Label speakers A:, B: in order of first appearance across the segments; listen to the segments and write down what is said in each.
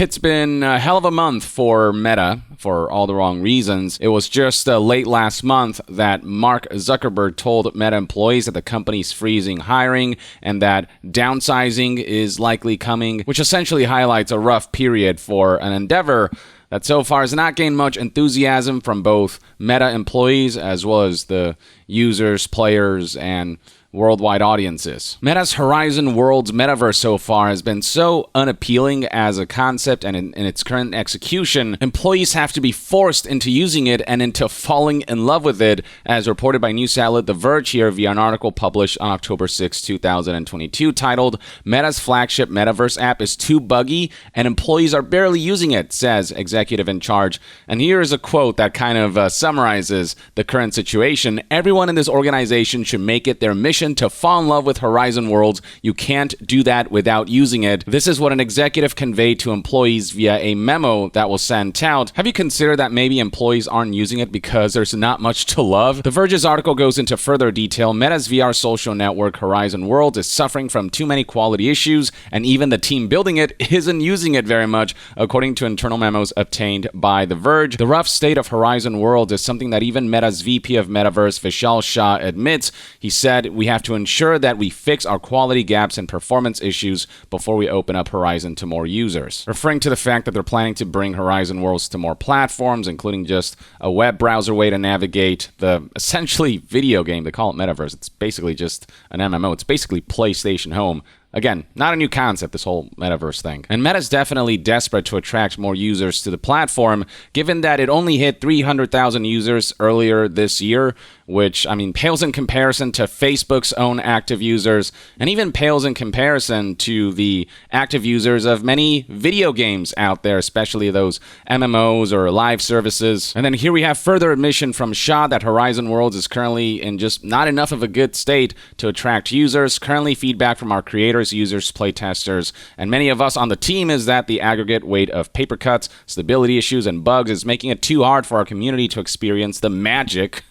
A: It's been a hell of a month for Meta for all the wrong reasons. It was just late last month that Mark Zuckerberg told Meta employees that the company's freezing hiring and that downsizing is likely coming, which essentially highlights a rough period for an endeavor that so far has not gained much enthusiasm from both Meta employees as well as the users, players, and worldwide audiences. Meta's Horizon Worlds Metaverse so far has been so unappealing as a concept, and in its current execution, employees have to be forced into using it and into falling in love with it, as reported by news outlet The Verge here via an article published on October 6, 2022, titled "Meta's flagship Metaverse app is too buggy and employees are barely using it," says executive in charge. And here is a quote that kind of summarizes the current situation. "Everyone in this organization should make it their mission to fall in love with Horizon Worlds. You can't do that without using it." This is what an executive conveyed to employees via a memo that was sent out. Have you considered that maybe employees aren't using it because there's not much to love? The Verge's article goes into further detail. Meta's VR social network Horizon Worlds is suffering from too many quality issues, and even the team building it isn't using it very much, according to internal memos obtained by The Verge. The rough state of Horizon Worlds is something that even Meta's VP of Metaverse, Vishal Shah, admits. He said, "We have to ensure that we fix our quality gaps and performance issues before we open up Horizon to more users," referring to the fact that they're planning to bring Horizon Worlds to more platforms, including just a web browser way to navigate the essentially video game. They call it Metaverse. It's basically just an MMO. It's basically PlayStation Home. Again, not a new concept, this whole Metaverse thing. And Meta's definitely desperate to attract more users to the platform, given that it only hit 300,000 users earlier this year, which, pales in comparison to Facebook's own active users, and even pales in comparison to the active users of many video games out there, especially those MMOs or live services. And then here we have further admission from Shah that Horizon Worlds is currently in just not enough of a good state to attract users. Currently, feedback from our creators, users, playtesters, and many of us on the team is that the aggregate weight of paper cuts, stability issues, and bugs is making it too hard for our community to experience the magic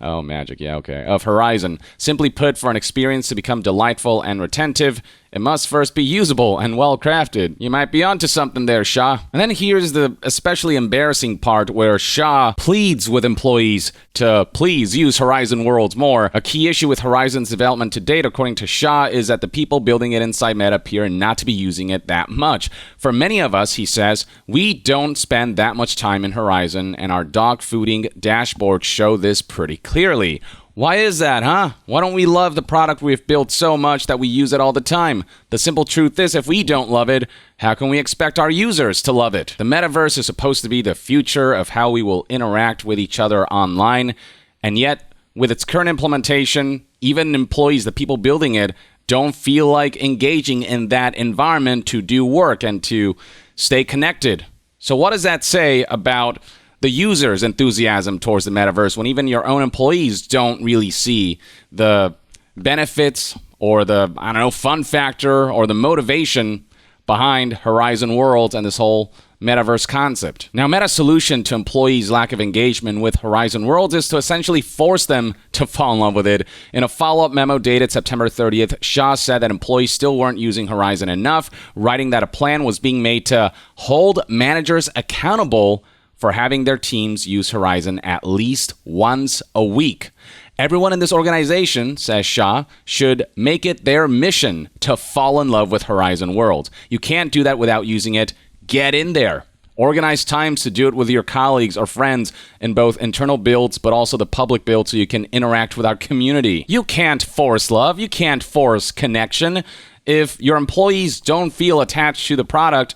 A: of Horizon. Simply put, for an experience to become delightful and retentive, it must first be usable and well-crafted. You might be onto something there, Shah. And then here's the especially embarrassing part where Shah pleads with employees to please use Horizon Worlds more. A key issue with Horizon's development to date, according to Shah, is that the people building it inside Meta appear not to be using it that much. For many of us, he says, we don't spend that much time in Horizon, and our dog fooding dashboards show this pretty clearly. Why is that, huh? Why don't we love the product we've built so much that we use it all the time? The simple truth is, if we don't love it, how can we expect our users to love it? The Metaverse is supposed to be the future of how we will interact with each other online, and yet, with its current implementation, even employees, the people building it, don't feel like engaging in that environment to do work and to stay connected. So what does that say about the user's enthusiasm towards the Metaverse when even your own employees don't really see the benefits or the, fun factor or the motivation behind Horizon Worlds and this whole Metaverse concept? Now, Meta's solution to employees' lack of engagement with Horizon Worlds is to essentially force them to fall in love with it. In a follow-up memo dated September 30th, Shah said that employees still weren't using Horizon enough, writing that a plan was being made to hold managers accountable for having their teams use Horizon at least once a week. Everyone in this organization, says Shah, should make it their mission to fall in love with Horizon Worlds. You can't do that without using it. Get in there. Organize times to do it with your colleagues or friends in both internal builds, but also the public build so you can interact with our community. You can't force love. You can't force connection. If your employees don't feel attached to the product,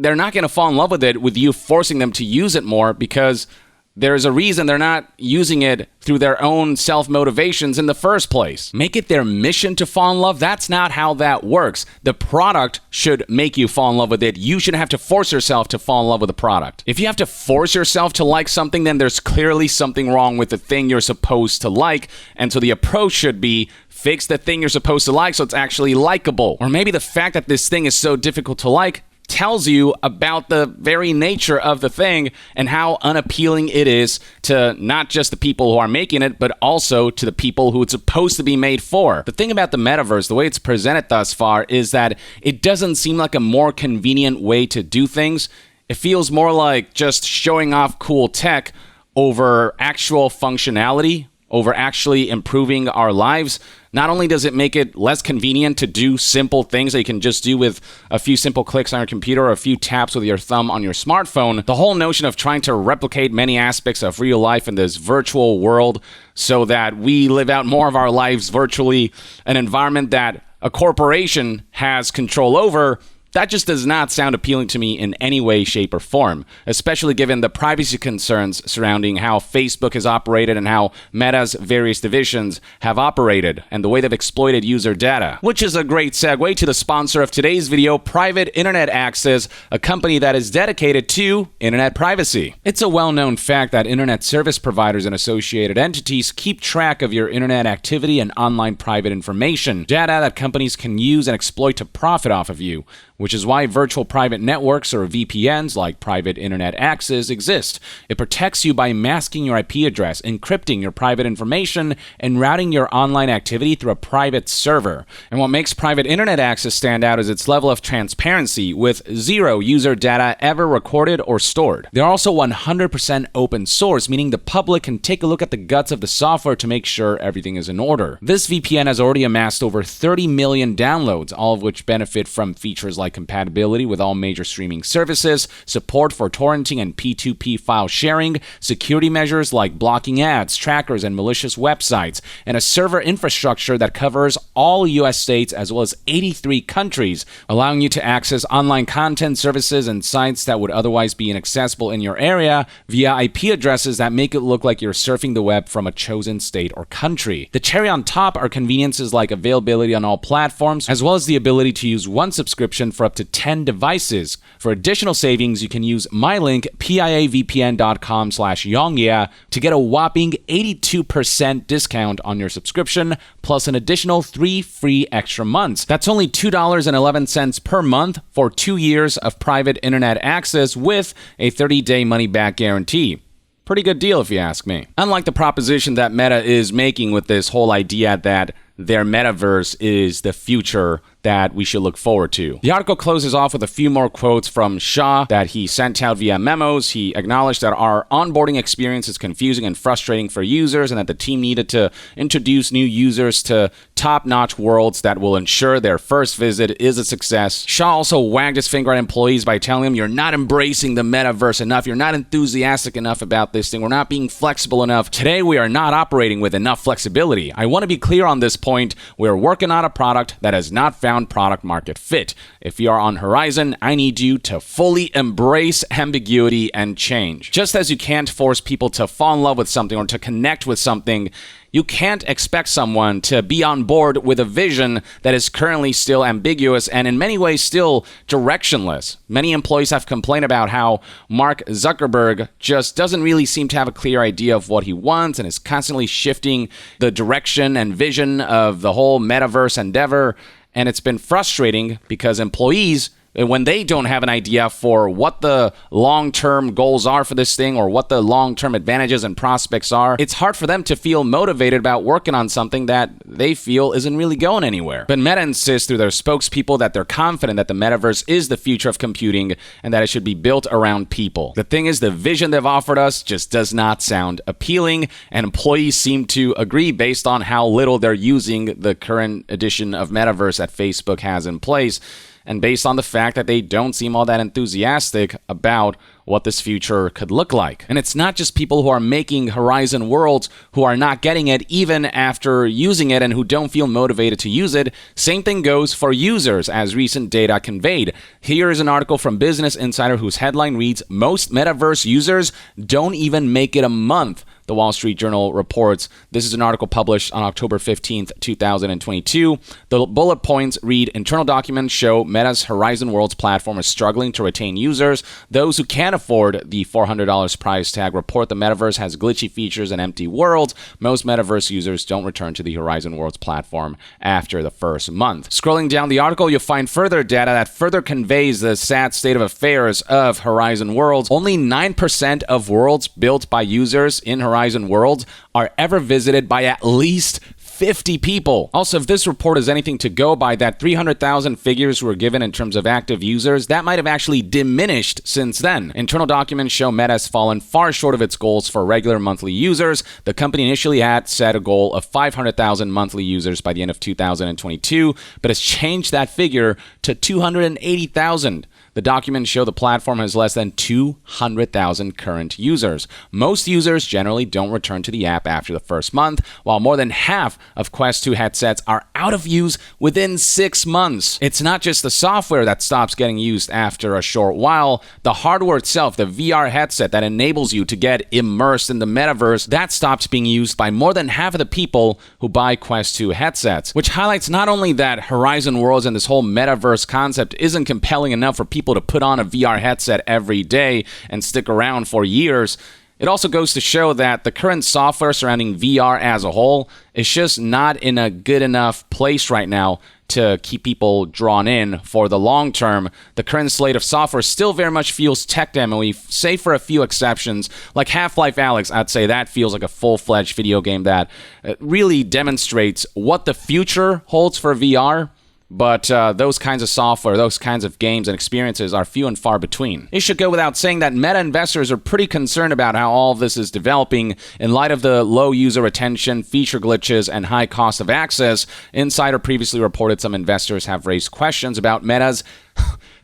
A: they're not going to fall in love with it with you forcing them to use it more, because there's a reason they're not using it through their own self-motivations in the first place. Make it their mission to fall in love? That's not how that works. The product should make you fall in love with it. You shouldn't have to force yourself to fall in love with the product. If you have to force yourself to like something, then there's clearly something wrong with the thing you're supposed to like. And so the approach should be fix the thing you're supposed to like so it's actually likable. Or maybe the fact that this thing is so difficult to like tells you about the very nature of the thing and how unappealing it is to not just the people who are making it, but also to the people who it's supposed to be made for. The thing about the metaverse, the way it's presented thus far, is that it doesn't seem like a more convenient way to do things. It feels more like just showing off cool tech over actual functionality, over actually improving our lives. Not only does it make it less convenient to do simple things that you can just do with a few simple clicks on your computer or a few taps with your thumb on your smartphone, the whole notion of trying to replicate many aspects of real life in this virtual world so that we live out more of our lives virtually, an environment that a corporation has control over, that just does not sound appealing to me in any way, shape, or form, especially given the privacy concerns surrounding how Facebook has operated and how Meta's various divisions have operated and the way they've exploited user data. Which is a great segue to the sponsor of today's video, Private Internet Access, a company that is dedicated to internet privacy. It's a well-known fact that internet service providers and associated entities keep track of your internet activity and online private information, data that companies can use and exploit to profit off of you, which is why virtual private networks or VPNs like Private Internet Access exist. It protects you by masking your IP address, encrypting your private information, and routing your online activity through a private server. And what makes Private Internet Access stand out is its level of transparency, with zero user data ever recorded or stored. They're also 100% open source, meaning the public can take a look at the guts of the software to make sure everything is in order. This VPN has already amassed over 30 million downloads, all of which benefit from features like compatibility with all major streaming services, support for torrenting and P2P file sharing, security measures like blocking ads, trackers, and malicious websites, and a server infrastructure that covers all US states as well as 83 countries, allowing you to access online content, services, and sites that would otherwise be inaccessible in your area via IP addresses that make it look like you're surfing the web from a chosen state or country. The cherry on top are conveniences like availability on all platforms, as well as the ability to use one subscription for up to 10 devices. For additional savings, you can use my link, piavpn.com/yongya, to get a whopping 82% discount on your subscription, plus an additional 3 free extra months. That's only $2.11 per month for 2 years of private internet access with a 30-day money-back guarantee. Pretty good deal if you ask me. Unlike the proposition that Meta is making with this whole idea that their metaverse is the future that we should look forward to. The article closes off with a few more quotes from Shah that he sent out via memos. He acknowledged that our onboarding experience is confusing and frustrating for users and that the team needed to introduce new users to top-notch worlds that will ensure their first visit is a success. Shah also wagged his finger at employees by telling them, you're not embracing the metaverse enough, you're not enthusiastic enough about this thing, we're not being flexible enough. Today we are not operating with enough flexibility. I want to be clear on this point. We're working on a product that has not found product market fit. If you are on Horizon, I need you to fully embrace ambiguity and change. Just as you can't force people to fall in love with something or to connect with something, you can't expect someone to be on board with a vision that is currently still ambiguous and in many ways still directionless. Many employees have complained about how Mark Zuckerberg just doesn't really seem to have a clear idea of what he wants and is constantly shifting the direction and vision of the whole metaverse endeavor. And it's been frustrating because employees, when they don't have an idea for what the long-term goals are for this thing or what the long-term advantages and prospects are, it's hard for them to feel motivated about working on something that they feel isn't really going anywhere. But Meta insists through their spokespeople that they're confident that the metaverse is the future of computing and that it should be built around people. The thing is, the vision they've offered us just does not sound appealing, and employees seem to agree based on how little they're using the current edition of Metaverse that Facebook has in place, and based on the fact that they don't seem all that enthusiastic about what this future could look like. And it's not just people who are making Horizon worlds who are not getting it even after using it and who don't feel motivated to use it. Same thing goes for users, as recent data conveyed. Here is an article from Business Insider whose headline reads, "Most Metaverse users don't even make it a month." The Wall Street Journal reports. This is an article published on October 15th, 2022. The bullet points read, internal documents show Meta's Horizon Worlds platform is struggling to retain users. Those who can't afford the $400 price tag report the Metaverse has glitchy features and empty worlds. Most Metaverse users don't return to the Horizon Worlds platform after the first month. Scrolling down the article, you'll find further data that further conveys the sad state of affairs of Horizon Worlds. Only 9% of worlds built by users in Horizon Worlds are ever visited by at least 50 people. Also, if this report is anything to go by, that 300,000 figures were given in terms of active users, that might have actually diminished since then. Internal documents show Meta has fallen far short of its goals for regular monthly users. The company initially had set a goal of 500,000 monthly users by the end of 2022, but has changed that figure to 280,000. The documents show the platform has less than 200,000 current users. Most users generally don't return to the app after the first month, while more than half of Quest 2 headsets are out of use within 6 months. It's not just the software that stops getting used after a short while. The hardware itself, the VR headset that enables you to get immersed in the metaverse, that stops being used by more than half of the people who buy Quest 2 headsets, which highlights not only that Horizon Worlds and this whole metaverse concept isn't compelling enough for people to put on a VR headset every day and stick around for years. It also goes to show that the current software surrounding VR as a whole is just not in a good enough place right now to keep people drawn in for the long term. The current slate of software still very much feels tech demo-y, save for a few exceptions. Like Half-Life Alyx, I'd say that feels like a full-fledged video game that really demonstrates what the future holds for VR. But those kinds of software, those kinds of games and experiences are few and far between. It should go without saying that Meta investors are pretty concerned about how all of this is developing in light of the low user retention, feature glitches, and high cost of access. Insider previously reported some investors have raised questions about Meta's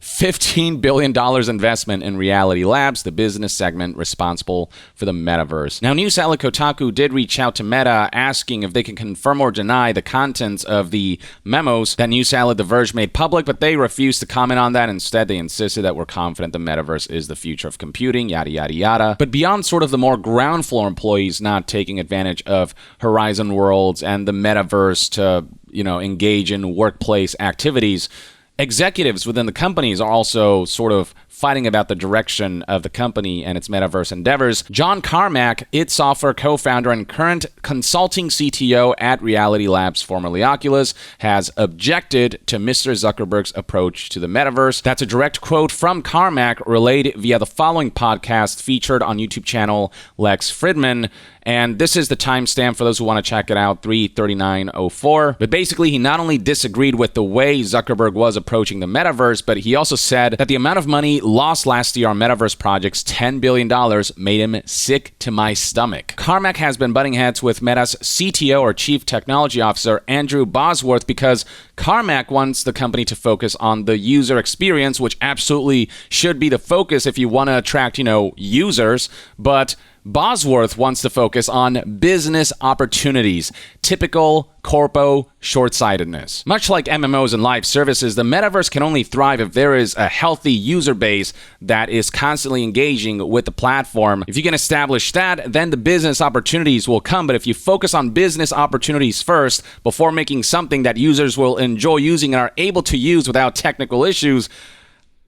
A: $15 billion investment in Reality Labs, the business segment responsible for the metaverse. Now, news outlet Kotaku did reach out to Meta asking if they can confirm or deny the contents of the memos that news outlet The Verge made public, but they refused to comment on that. Instead, they insisted that we're confident the metaverse is the future of computing, yada, yada, yada. But beyond sort of the more ground floor employees not taking advantage of Horizon Worlds and the metaverse to, engage in workplace activities, executives within the companies are also sort of fighting about the direction of the company and its metaverse endeavors. John Carmack, id Software co-founder and current consulting CTO at Reality Labs, formerly Oculus, has objected to Mr. Zuckerberg's approach to the metaverse. That's a direct quote from Carmack relayed via the following podcast featured on YouTube channel Lex Fridman. And this is the timestamp for those who want to check it out, 3:39:04. But basically, he not only disagreed with the way Zuckerberg was approaching the metaverse, but he also said that the amount of money lost last year on metaverse projects, $10 billion, made him sick to my stomach. Carmack has been butting heads with Meta's CTO, or Chief Technology Officer, Andrew Bosworth, because Carmack wants the company to focus on the user experience, which absolutely should be the focus if you want to attract, users, but Bosworth wants to focus on business opportunities, typical corpo short-sightedness. Much like MMOs and live services, the metaverse can only thrive if there is a healthy user base that is constantly engaging with the platform. If you can establish that, then the business opportunities will come. But if you focus on business opportunities first before making something that users will enjoy using and are able to use without technical issues,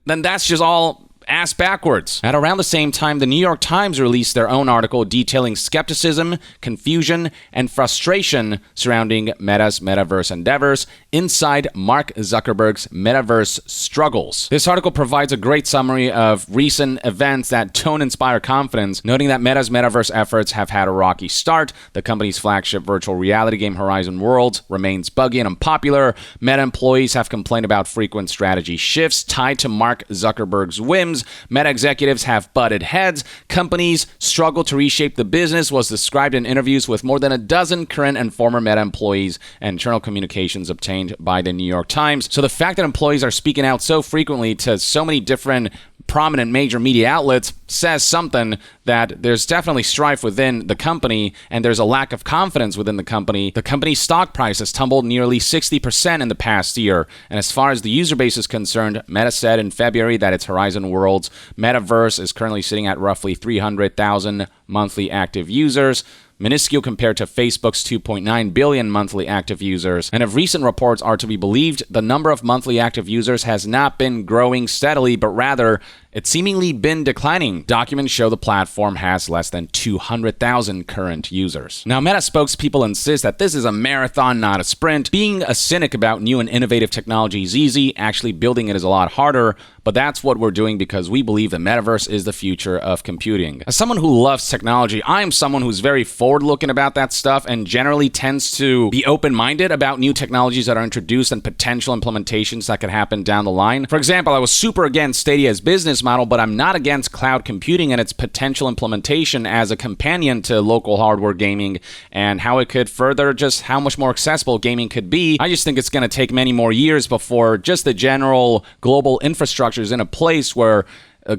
A: then that's just all ass backwards. At around the same time, the New York Times released their own article detailing skepticism, confusion, and frustration surrounding Meta's metaverse endeavors inside Mark Zuckerberg's metaverse struggles. This article provides a great summary of recent events that don't inspire confidence, noting that Meta's metaverse efforts have had a rocky start. The company's flagship virtual reality game Horizon Worlds remains buggy and unpopular. Meta employees have complained about frequent strategy shifts tied to Mark Zuckerberg's whims. Meta executives have butted heads. Companies struggle to reshape the business was described in interviews with more than a dozen current and former Meta employees and internal communications obtained by the New York Times. So the fact that employees are speaking out so frequently to so many different prominent major media outlets says something that there's definitely strife within the company and there's a lack of confidence within the company. The company's stock price has tumbled nearly 60% in the past year. And as far as the user base is concerned, Meta said in February that its Horizon Worlds metaverse is currently sitting at roughly 300,000 monthly active users, minuscule compared to Facebook's 2.9 billion monthly active users. And if recent reports are to be believed, the number of monthly active users has not been growing steadily, but rather it's seemingly been declining. Documents show the platform has less than 200,000 current users. Now, Meta spokespeople insist that this is a marathon, not a sprint. Being a cynic about new and innovative technology is easy. Actually building it is a lot harder. But that's what we're doing because we believe the metaverse is the future of computing. As someone who loves technology, I am someone who's very forward-looking about that stuff and generally tends to be open-minded about new technologies that are introduced and potential implementations that could happen down the line. For example, I was super against Stadia's business model, but I'm not against cloud computing and its potential implementation as a companion to local hardware gaming and how it could further just how much more accessible gaming could be. I just think it's going to take many more years before just the general global infrastructure is in a place where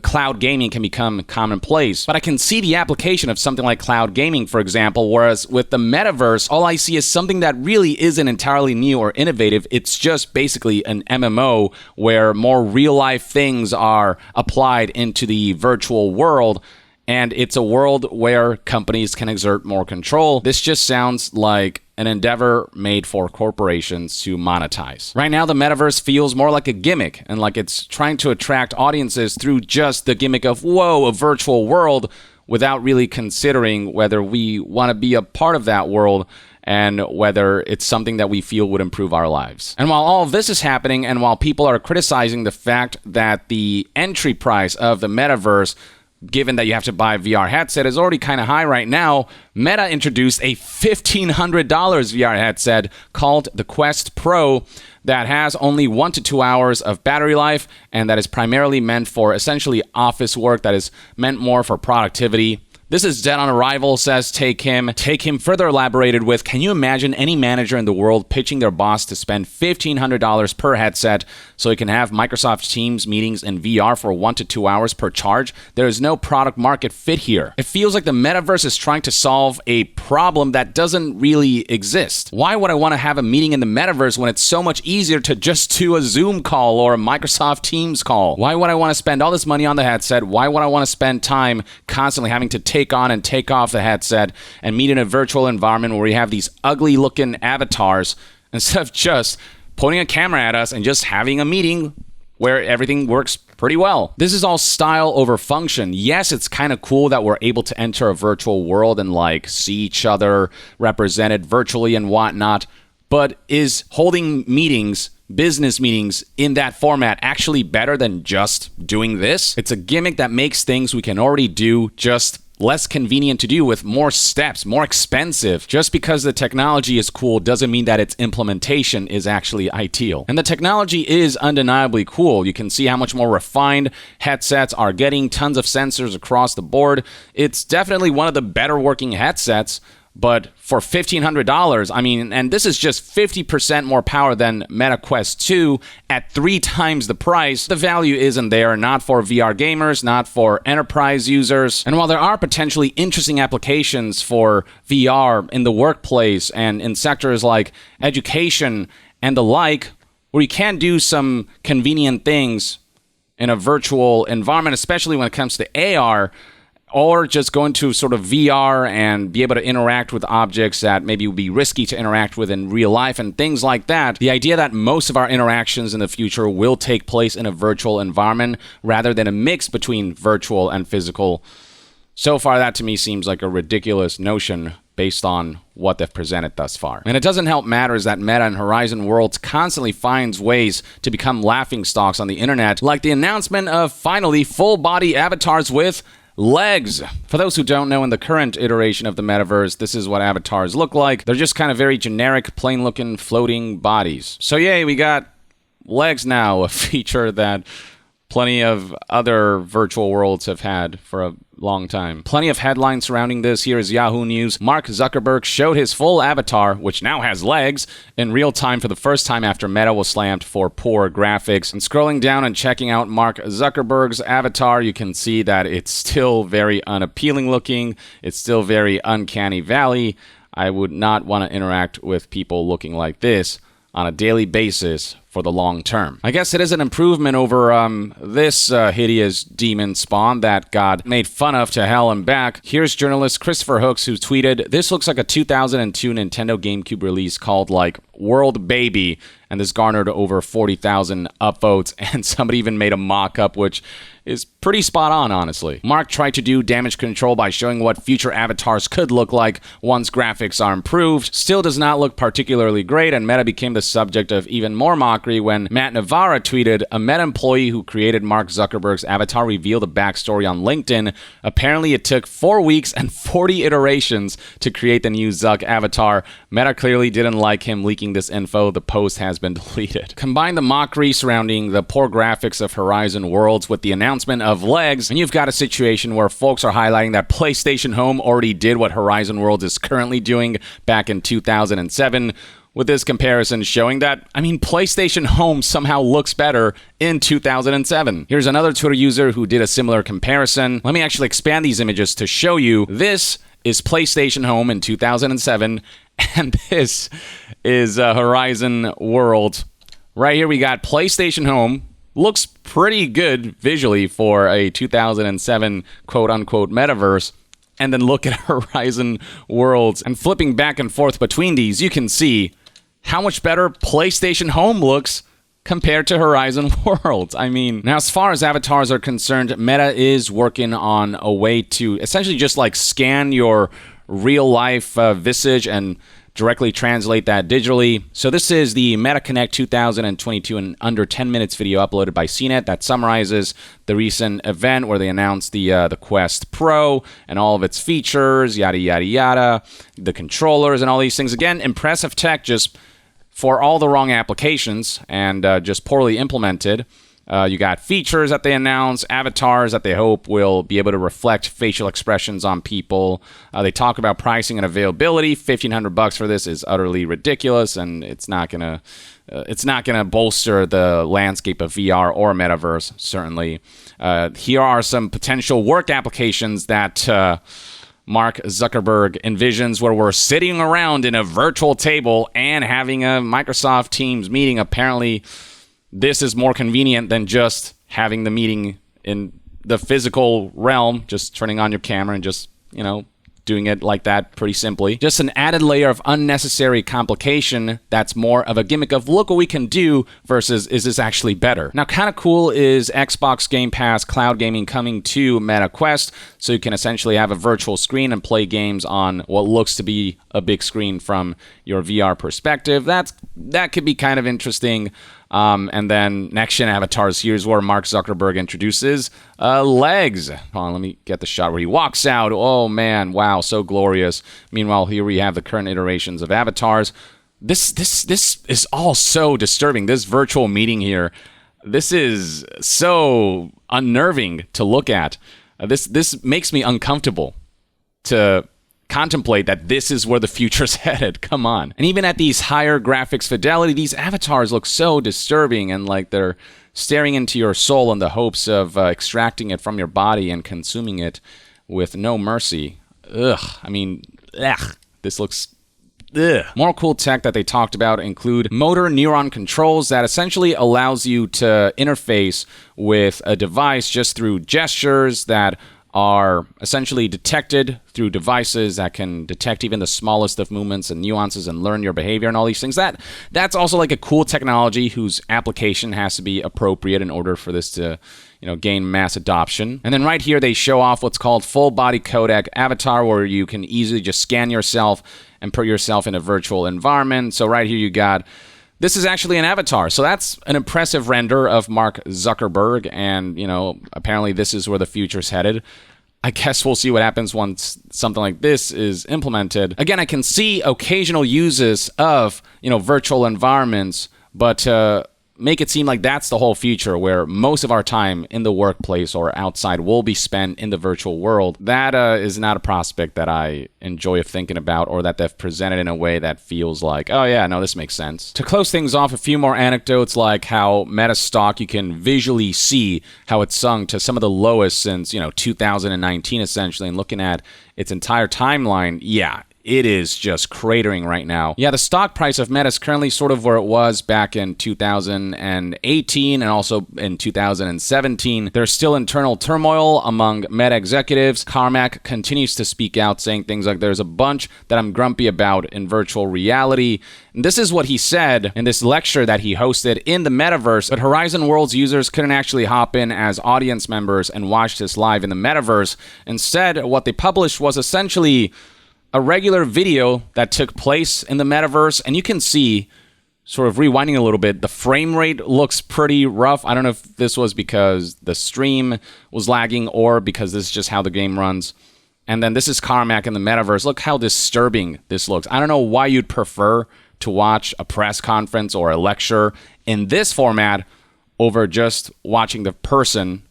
A: cloud gaming can become commonplace. But I can see the application of something like cloud gaming, for example, whereas with the metaverse, all I see is something that really isn't entirely new or innovative. It's just basically an MMO where more real-life things are applied into the virtual world. And it's a world where companies can exert more control. This just sounds like an endeavor made for corporations to monetize. Right now, the metaverse feels more like a gimmick and like it's trying to attract audiences through just the gimmick of, whoa, a virtual world, without really considering whether we want to be a part of that world and whether it's something that we feel would improve our lives. And while all of this is happening, and while people are criticizing the fact that the entry price of the metaverse, given that you have to buy a VR headset, is already kind of high right now, Meta introduced a $1,500 VR headset called the Quest Pro that has only 1 to 2 hours of battery life and that is primarily meant for essentially office work, that is meant more for productivity. This is dead on arrival, says Take Him. Take Him further elaborated with, can you imagine any manager in the world pitching their boss to spend $1,500 per headset so he can have Microsoft Teams meetings in VR for 1 to 2 hours per charge? There is no product market fit here. It feels like the metaverse is trying to solve a problem that doesn't really exist. Why would I want to have a meeting in the metaverse when it's so much easier to just do a Zoom call or a Microsoft Teams call? Why would I want to spend all this money on the headset? Why would I want to spend time constantly having to take on and take off the headset and meet in a virtual environment where we have these ugly looking avatars instead of just pointing a camera at us and just having a meeting where everything works pretty well? This is all style over function. Yes, it's kind of cool that we're able to enter a virtual world and like see each other represented virtually and whatnot, but is holding meetings, business meetings in that format actually better than just doing this? It's a gimmick that makes things we can already do just less convenient to do with more steps, more expensive. Just because the technology is cool doesn't mean that its implementation is actually ideal. And the technology is undeniably cool. You can see how much more refined headsets are getting, tons of sensors across the board. It's definitely one of the better working headsets. But for $1,500, I mean, and this is just 50% more power than Meta Quest 2 at 3 times the price, the value isn't there, not for VR gamers, not for enterprise users. And while there are potentially interesting applications for VR in the workplace and in sectors like education and the like, where you can do some convenient things in a virtual environment, especially when it comes to AR, or just go into sort of VR and be able to interact with objects that maybe would be risky to interact with in real life and things like that. The idea that most of our interactions in the future will take place in a virtual environment rather than a mix between virtual and physical. So far, that to me seems like a ridiculous notion based on what they've presented thus far. And it doesn't help matters that Meta and Horizon Worlds constantly finds ways to become laughingstocks on the internet, like the announcement of finally full-body avatars with legs. For those who don't know, in the current iteration of the metaverse, this is what avatars look like. They're just kind of very generic, plain-looking, floating bodies. So yay, we got legs now, a feature that plenty of other virtual worlds have had for a long time. Plenty of headlines surrounding this. Here is Yahoo News. Mark Zuckerberg showed his full avatar, which now has legs, in real time for the first time after Meta was slammed for poor graphics. And scrolling down and checking out Mark Zuckerberg's avatar, you can see that it's still very unappealing looking. It's still very uncanny valley. I would not want to interact with people looking like this on a daily basis for the long term. I guess it is an improvement over this hideous demon spawn that got made fun of to hell and back. Here's journalist Christopher Hooks, who tweeted, "This looks like a 2002 Nintendo GameCube release called like World Baby," and this garnered over 40,000 upvotes, and somebody even made a mock-up, which is pretty spot on, honestly. Mark tried to do damage control by showing what future avatars could look like once graphics are improved. Still does not look particularly great, and Meta became the subject of even more mockery when Matt Navarra tweeted, "A Meta employee who created Mark Zuckerberg's avatar revealed a backstory on LinkedIn. Apparently it took 4 weeks and 40 iterations to create the new Zuck avatar. Meta clearly didn't like him leaking this info. The post has been deleted." Combine the mockery surrounding the poor graphics of Horizon Worlds with the announcement of legs, and you've got a situation where folks are highlighting that PlayStation Home already did what Horizon Worlds is currently doing back in 2007, with this comparison showing that, PlayStation Home somehow looks better in 2007. Here's another Twitter user who did a similar comparison. Let me actually expand these images to show you. This is PlayStation Home in 2007, and this is Horizon World. Right here we got PlayStation Home. Looks pretty good visually for a 2007 quote-unquote metaverse. And then look at Horizon Worlds. And flipping back and forth between these, you can see how much better PlayStation Home looks compared to Horizon Worlds. Now as far as avatars are concerned, Meta is working on a way to essentially just like scan your real-life visage and directly translate that digitally. So this is the Meta Connect 2022 in under 10 minutes video uploaded by CNET that summarizes the recent event where they announced the Quest Pro and all of its features, yada, yada, yada, the controllers and all these things. Again, impressive tech, just for all the wrong applications and just poorly implemented. You got features that they announce, avatars that they hope will be able to reflect facial expressions on people. They talk about pricing and availability. $1,500 for this is utterly ridiculous, and it's not gonna bolster the landscape of VR or Metaverse. Certainly, here are some potential work applications that Mark Zuckerberg envisions, where we're sitting around in a virtual table and having a Microsoft Teams meeting. Apparently, this is more convenient than just having the meeting in the physical realm, just turning on your camera and just, doing it like that pretty simply. Just an added layer of unnecessary complication that's more of a gimmick of look what we can do versus is this actually better. Now, kind of cool is Xbox Game Pass cloud gaming coming to Meta Quest, so you can essentially have a virtual screen and play games on what looks to be a big screen from your VR perspective. That could be kind of interesting. And then next-gen avatars, here's where Mark Zuckerberg introduces legs. Hold on, let me get the shot where he walks out. Oh, man, wow, so glorious. Meanwhile, here we have the current iterations of avatars. This is all so disturbing. This virtual meeting here, this is so unnerving to look at. This makes me uncomfortable to contemplate that this is where the future's headed. Come on. And even at these higher graphics fidelity, these avatars look so disturbing and like they're staring into your soul in the hopes of extracting it from your body and consuming it with no mercy. This looks... More cool tech that they talked about include motor neuron controls that essentially allows you to interface with a device just through gestures that are essentially detected through devices that can detect even the smallest of movements and nuances and learn your behavior and all these things. That's also like a cool technology whose application has to be appropriate in order for this to, gain mass adoption. And then right here, they show off what's called full body codec avatar, where you can easily just scan yourself and put yourself in a virtual environment. So right here, you got... This is actually an avatar, so that's an impressive render of Mark Zuckerberg, and, apparently this is where the future's headed. I guess we'll see what happens once something like this is implemented. Again, I can see occasional uses of, virtual environments, but make it seem like that's the whole future, where most of our time in the workplace or outside will be spent in the virtual world. That is not a prospect that I enjoy thinking about, or that they've presented in a way that feels like, oh yeah, no, this makes sense. To close things off, a few more anecdotes, like how Meta stock, you can visually see how it's sunk to some of the lowest since, 2019, essentially, and looking at its entire timeline, yeah, it is just cratering right now. Yeah, the stock price of Meta is currently sort of where it was back in 2018 and also in 2017. There's still internal turmoil among Meta executives. Carmack continues to speak out, saying things like, there's a bunch that I'm grumpy about in virtual reality. And this is what he said in this lecture that he hosted in the Metaverse, but Horizon Worlds users couldn't actually hop in as audience members and watch this live in the Metaverse. Instead, what they published was essentially a regular video that took place in the Metaverse, and you can see, sort of rewinding a little bit, the frame rate looks pretty rough. I don't know if this was because the stream was lagging or because this is just how the game runs. And then this is Carmack in the Metaverse. Look how disturbing this looks. I don't know why you'd prefer to watch a press conference or a lecture in this format over just watching the person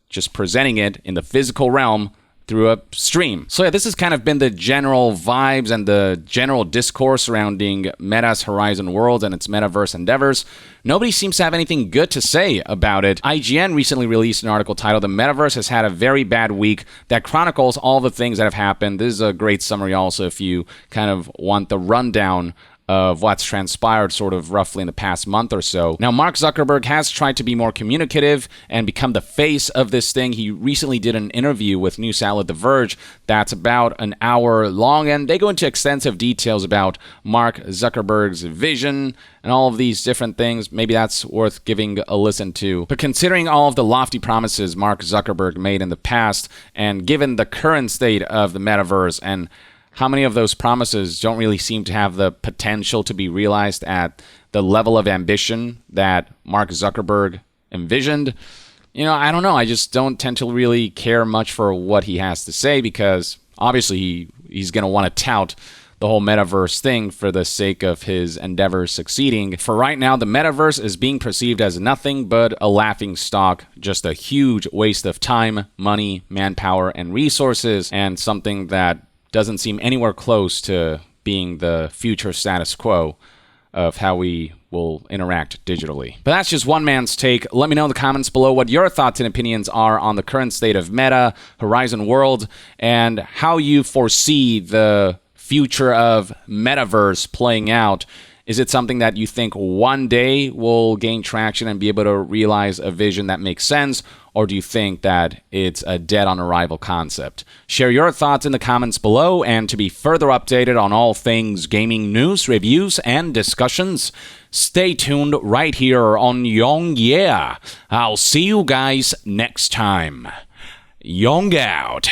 A: just presenting it in the physical realm through a stream. So yeah, this has kind of been the general vibes and the general discourse surrounding Meta's Horizon Worlds and its Metaverse endeavors. Nobody seems to have anything good to say about it. IGN recently released an article titled, "The Metaverse has had a very bad week," that chronicles all the things that have happened. This is a great summary also if you kind of want the rundown of what's transpired sort of roughly in the past month or so. Now, Mark Zuckerberg has tried to be more communicative and become the face of this thing. He recently did an interview with news outlet The Verge that's about an hour long, and they go into extensive details about Mark Zuckerberg's vision and all of these different things. Maybe that's worth giving a listen to. But considering all of the lofty promises Mark Zuckerberg made in the past, and given the current state of the Metaverse and how many of those promises don't really seem to have the potential to be realized at the level of ambition that Mark Zuckerberg envisioned? You know, I don't know. I just don't tend to really care much for what he has to say because obviously he's going to want to tout the whole Metaverse thing for the sake of his endeavors succeeding. For right now, the Metaverse is being perceived as nothing but a laughing stock, just a huge waste of time, money, manpower, and resources, and something that doesn't seem anywhere close to being the future status quo of how we will interact digitally. But that's just one man's take. Let me know in the comments below what your thoughts and opinions are on the current state of Meta, Horizon World, and how you foresee the future of Metaverse playing out. Is it something that you think one day will gain traction and be able to realize a vision that makes sense? Or do you think that it's a dead-on-arrival concept? Share your thoughts in the comments below, and to be further updated on all things gaming news, reviews, and discussions, stay tuned right here on Yong Yeah. I'll see you guys next time. Yong out.